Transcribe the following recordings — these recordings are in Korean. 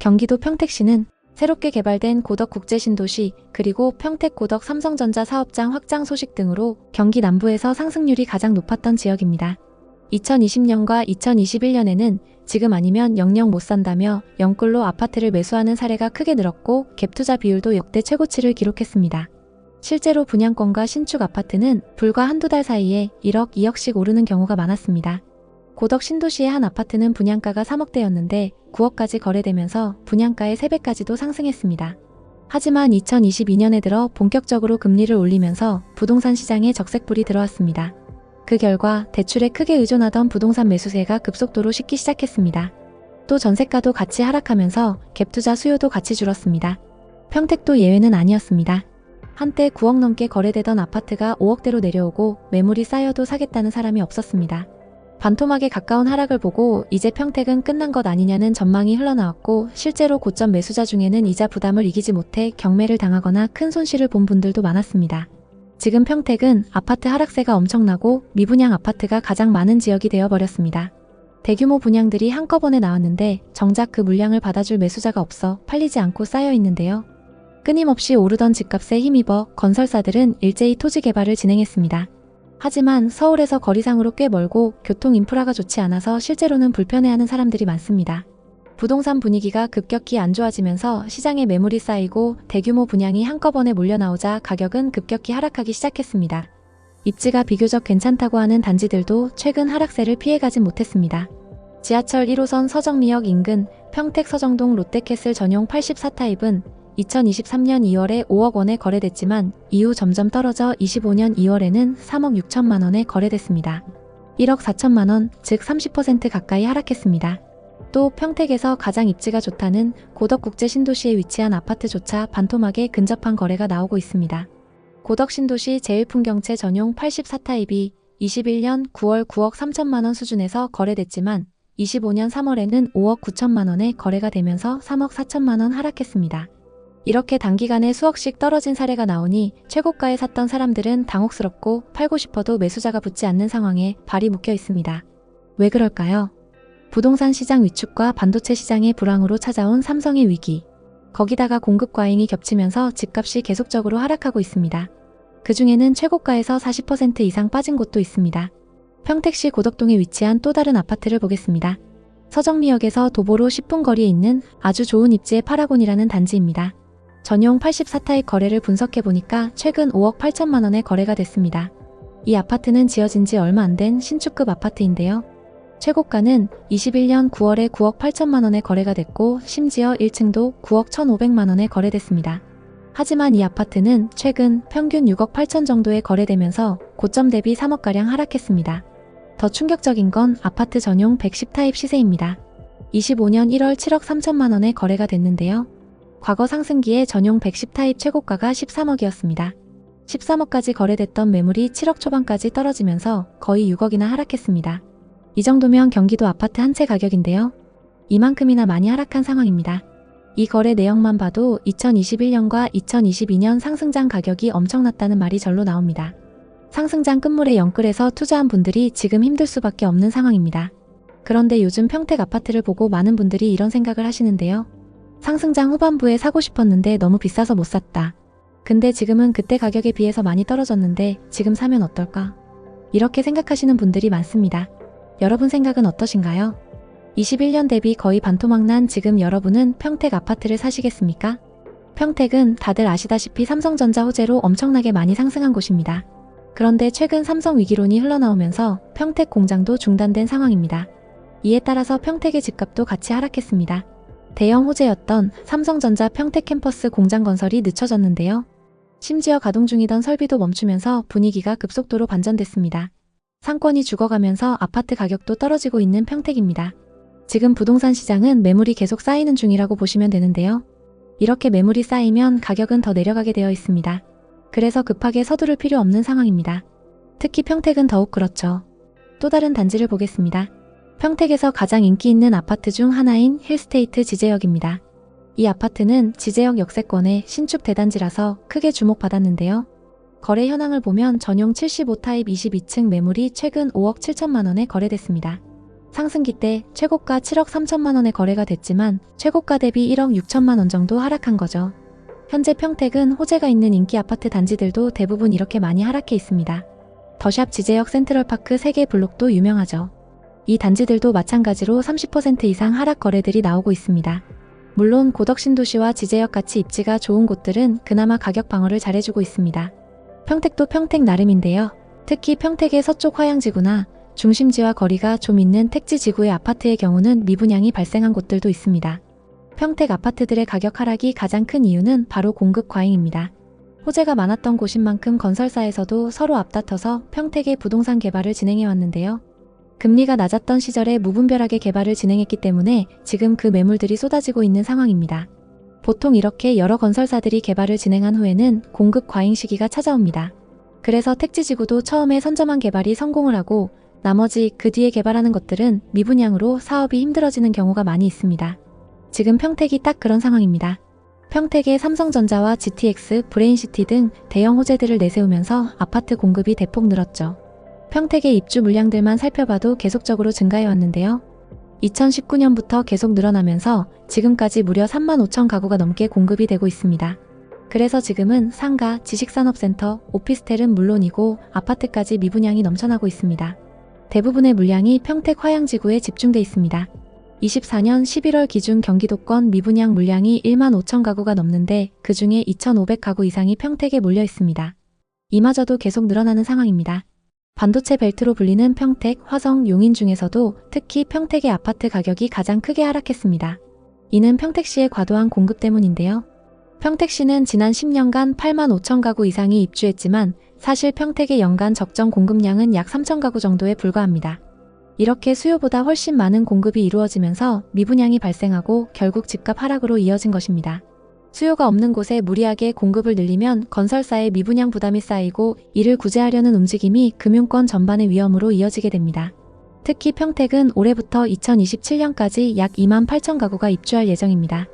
경기도 평택시는 새롭게 개발된 고덕국제신도시 그리고 평택고덕 삼성전자 사업장 확장 소식 등으로 경기 남부에서 상승률이 가장 높았던 지역입니다. 2020년과 2021년에는 지금 아니면 영영 못 산다며 영끌로 아파트를 매수하는 사례가 크게 늘었고 갭투자 비율도 역대 최고치를 기록했습니다. 실제로 분양권과 신축 아파트는 불과 한두 달 사이에 1억, 2억씩 오르는 경우가 많았습니다. 고덕 신도시의 한 아파트는 분양가가 3억대였는데 9억까지 거래되면서 분양가의 3배까지도 상승했습니다. 하지만 2022년에 들어 본격적으로 금리를 올리면서 부동산 시장에 적색불이 들어왔습니다. 그 결과 대출에 크게 의존하던 부동산 매수세가 급속도로 식기 시작했습니다. 또 전세가도 같이 하락하면서 갭투자 수요도 같이 줄었습니다. 평택도 예외는 아니었습니다. 한때 9억 넘게 거래되던 아파트가 5억대로 내려오고 매물이 쌓여도 사겠다는 사람이 없었습니다. 반토막에 가까운 하락을 보고 이제 평택은 끝난 것 아니냐는 전망이 흘러나왔고 실제로 고점 매수자 중에는 이자 부담을 이기지 못해 경매를 당하거나 큰 손실을 본 분들도 많았습니다. 지금 평택은 아파트 하락세가 엄청나고 미분양 아파트가 가장 많은 지역이 되어버렸습니다. 대규모 분양들이 한꺼번에 나왔는데 정작 그 물량을 받아줄 매수자가 없어 팔리지 않고 쌓여 있는데요. 끊임없이 오르던 집값에 힘입어 건설사들은 일제히 토지 개발을 진행했습니다. 하지만 서울에서 거리상으로 꽤 멀고 교통 인프라가 좋지 않아서 실제로는 불편해하는 사람들이 많습니다. 부동산 분위기가 급격히 안 좋아지면서 시장에 매물이 쌓이고 대규모 분양이 한꺼번에 몰려나오자 가격은 급격히 하락하기 시작했습니다. 입지가 비교적 괜찮다고 하는 단지들도 최근 하락세를 피해가진 못했습니다. 지하철 1호선 서정리역 인근 평택 서정동 롯데캐슬 전용 84타입은 2023년 2월에 5억 원에 거래됐지만 이후 점점 떨어져 25년 2월에는 3억 6천만 원에 거래됐습니다. 1억 4천만 원, 즉 30% 가까이 하락했습니다. 또 평택에서 가장 입지가 좋다는 고덕국제신도시에 위치한 아파트조차 반토막에 근접한 거래가 나오고 있습니다. 고덕신도시 제1풍경채 전용 84타입이 21년 9월 9억 3천만 원 수준에서 거래됐지만 25년 3월에는 5억 9천만 원에 거래가 되면서 3억 4천만 원 하락했습니다. 이렇게 단기간에 수억씩 떨어진 사례가 나오니 최고가에 샀던 사람들은 당혹스럽고 팔고 싶어도 매수자가 붙지 않는 상황에 발이 묶여 있습니다. 왜 그럴까요? 부동산 시장 위축과 반도체 시장의 불황으로 찾아온 삼성의 위기. 거기다가 공급 과잉이 겹치면서 집값이 계속적으로 하락하고 있습니다. 그 중에는 최고가에서 40% 이상 빠진 곳도 있습니다. 평택시 고덕동에 위치한 또 다른 아파트를 보겠습니다. 서정리역에서 도보로 10분 거리에 있는 아주 좋은 입지의 파라곤이라는 단지입니다. 전용 84타입 거래를 분석해보니까 최근 5억 8천만 원에 거래가 됐습니다. 이 아파트는 지어진 지 얼마 안 된 신축급 아파트인데요. 최고가는 21년 9월에 9억 8천만 원에 거래가 됐고 심지어 1층도 9억 1,500만 원에 거래됐습니다. 하지만 이 아파트는 최근 평균 6억 8천 정도에 거래되면서 고점 대비 3억가량 하락했습니다. 더 충격적인 건 아파트 전용 110타입 시세입니다. 25년 1월 7억 3천만 원에 거래가 됐는데요. 과거 상승기에 전용 110타입 최고가가 13억이었습니다. 13억까지 거래됐던 매물이 7억 초반까지 떨어지면서 거의 6억이나 하락했습니다. 이 정도면 경기도 아파트 한 채 가격인데요. 이만큼이나 많이 하락한 상황입니다. 이 거래 내역만 봐도 2021년과 2022년 상승장 가격이 엄청났다는 말이 절로 나옵니다. 상승장 끝물에 영끌해서 투자한 분들이 지금 힘들 수밖에 없는 상황입니다. 그런데 요즘 평택 아파트를 보고 많은 분들이 이런 생각을 하시는데요. 상승장 후반부에 사고 싶었는데 너무 비싸서 못 샀다. 근데 지금은 그때 가격에 비해서 많이 떨어졌는데 지금 사면 어떨까? 이렇게 생각하시는 분들이 많습니다. 여러분 생각은 어떠신가요? 21년 대비 거의 반토막 난 지금 여러분은 평택 아파트를 사시겠습니까? 평택은 다들 아시다시피 삼성전자 호재로 엄청나게 많이 상승한 곳입니다. 그런데 최근 삼성 위기론이 흘러나오면서 평택 공장도 중단된 상황입니다. 이에 따라서 평택의 집값도 같이 하락했습니다. 대형 호재였던 삼성전자 평택 캠퍼스 공장 건설이 늦춰졌는데요. 심지어 가동 중이던 설비도 멈추면서 분위기가 급속도로 반전됐습니다. 상권이 죽어가면서 아파트 가격도 떨어지고 있는 평택입니다. 지금 부동산 시장은 매물이 계속 쌓이는 중이라고 보시면 되는데요. 이렇게 매물이 쌓이면 가격은 더 내려가게 되어 있습니다. 그래서 급하게 서두를 필요 없는 상황입니다. 특히 평택은 더욱 그렇죠. 또 다른 단지를 보겠습니다. 평택에서 가장 인기 있는 아파트 중 하나인 힐스테이트 지제역입니다. 이 아파트는 지제역 역세권의 신축 대단지라서 크게 주목받았는데요. 거래 현황을 보면 전용 75타입 22층 매물이 최근 5억 7천만 원에 거래됐습니다. 상승기 때 최고가 7억 3천만 원에 거래가 됐지만 최고가 대비 1억 6천만 원 정도 하락한 거죠. 현재 평택은 호재가 있는 인기 아파트 단지들도 대부분 이렇게 많이 하락해 있습니다. 더샵 지제역 센트럴파크 3개 블록도 유명하죠. 이 단지들도 마찬가지로 30% 이상 하락 거래들이 나오고 있습니다. 물론 고덕신도시와 지제역 같이 입지가 좋은 곳들은 그나마 가격 방어를 잘해주고 있습니다. 평택도 평택 나름인데요. 특히 평택의 서쪽 화양지구나 중심지와 거리가 좀 있는 택지지구의 아파트의 경우는 미분양이 발생한 곳들도 있습니다. 평택 아파트들의 가격 하락이 가장 큰 이유는 바로 공급 과잉입니다. 호재가 많았던 곳인 만큼 건설사에서도 서로 앞다퉈서 평택의 부동산 개발을 진행해왔는데요. 금리가 낮았던 시절에 무분별하게 개발을 진행했기 때문에 지금 그 매물들이 쏟아지고 있는 상황입니다. 보통 이렇게 여러 건설사들이 개발을 진행한 후에는 공급 과잉 시기가 찾아옵니다. 그래서 택지지구도 처음에 선점한 개발이 성공을 하고 나머지 그 뒤에 개발하는 것들은 미분양으로 사업이 힘들어지는 경우가 많이 있습니다. 지금 평택이 딱 그런 상황입니다. 평택의 삼성전자와 GTX, 브레인시티 등 대형 호재들을 내세우면서 아파트 공급이 대폭 늘었죠. 평택의 입주 물량들만 살펴봐도 계속적으로 증가해 왔는데요. 2019년부터 계속 늘어나면서 지금까지 무려 3만 5천 가구가 넘게 공급이 되고 있습니다. 그래서 지금은 상가, 지식산업센터, 오피스텔은 물론이고 아파트까지 미분양이 넘쳐나고 있습니다. 대부분의 물량이 평택 화양지구에 집중돼 있습니다. 24년 11월 기준 경기도권 미분양 물량이 1만 5천 가구가 넘는데 그 중에 2,500가구 이상이 평택에 몰려 있습니다. 이마저도 계속 늘어나는 상황입니다. 반도체 벨트로 불리는 평택, 화성, 용인 중에서도 특히 평택의 아파트 가격이 가장 크게 하락했습니다. 이는 평택시의 과도한 공급 때문인데요. 평택시는 지난 10년간 8만 5천 가구 이상이 입주했지만 사실 평택의 연간 적정 공급량은 약 3천 가구 정도에 불과합니다. 이렇게 수요보다 훨씬 많은 공급이 이루어지면서 미분양이 발생하고 결국 집값 하락으로 이어진 것입니다. 수요가 없는 곳에 무리하게 공급을 늘리면 건설사의 미분양 부담이 쌓이고 이를 구제하려는 움직임이 금융권 전반의 위험으로 이어지게 됩니다. 특히 평택은 올해부터 2027년까지 약 2만 8천 가구가 입주할 예정입니다.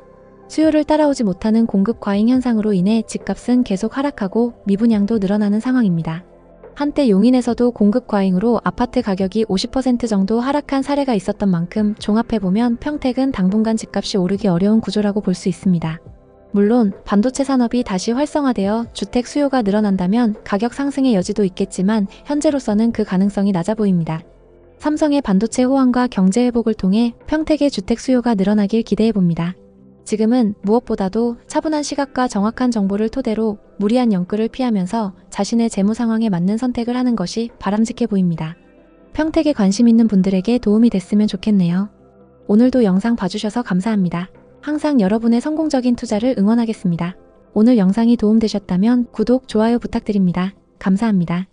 수요를 따라오지 못하는 공급 과잉 현상으로 인해 집값은 계속 하락하고 미분양도 늘어나는 상황입니다. 한때 용인에서도 공급 과잉으로 아파트 가격이 50% 정도 하락한 사례가 있었던 만큼 종합해보면 평택은 당분간 집값이 오르기 어려운 구조라고 볼 수 있습니다. 물론 반도체 산업이 다시 활성화되어 주택 수요가 늘어난다면 가격 상승의 여지도 있겠지만 현재로서는 그 가능성이 낮아 보입니다. 삼성의 반도체 호황과 경제 회복을 통해 평택의 주택 수요가 늘어나길 기대해봅니다. 지금은 무엇보다도 차분한 시각과 정확한 정보를 토대로 무리한 연끌을 피하면서 자신의 재무 상황에 맞는 선택을 하는 것이 바람직해 보입니다. 평택에 관심 있는 분들에게 도움이 됐으면 좋겠네요. 오늘도 영상 봐주셔서 감사합니다. 항상 여러분의 성공적인 투자를 응원하겠습니다. 오늘 영상이 도움되셨다면 구독, 좋아요 부탁드립니다. 감사합니다.